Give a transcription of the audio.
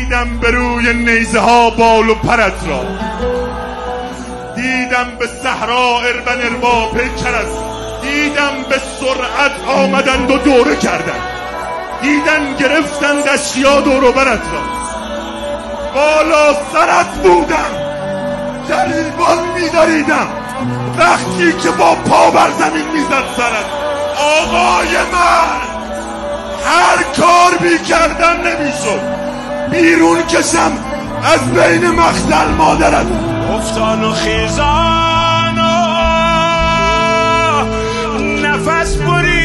دیدم به روی نیزه ها بال و پرت را، دیدم به صحرا اربن اربا پیکرت، دیدم به سرعت آمدند و دوره کردند، دیدن گرفتند اشیا دور و برت را. بالا سرت بودم گریبان می‌دریدم وقتی که با پا بر زمین میزد سرت. آقای من هر کار بیکردم نمیشد بیرون کشم از بین مختل مادرت. افتان و خیزان و نفس بری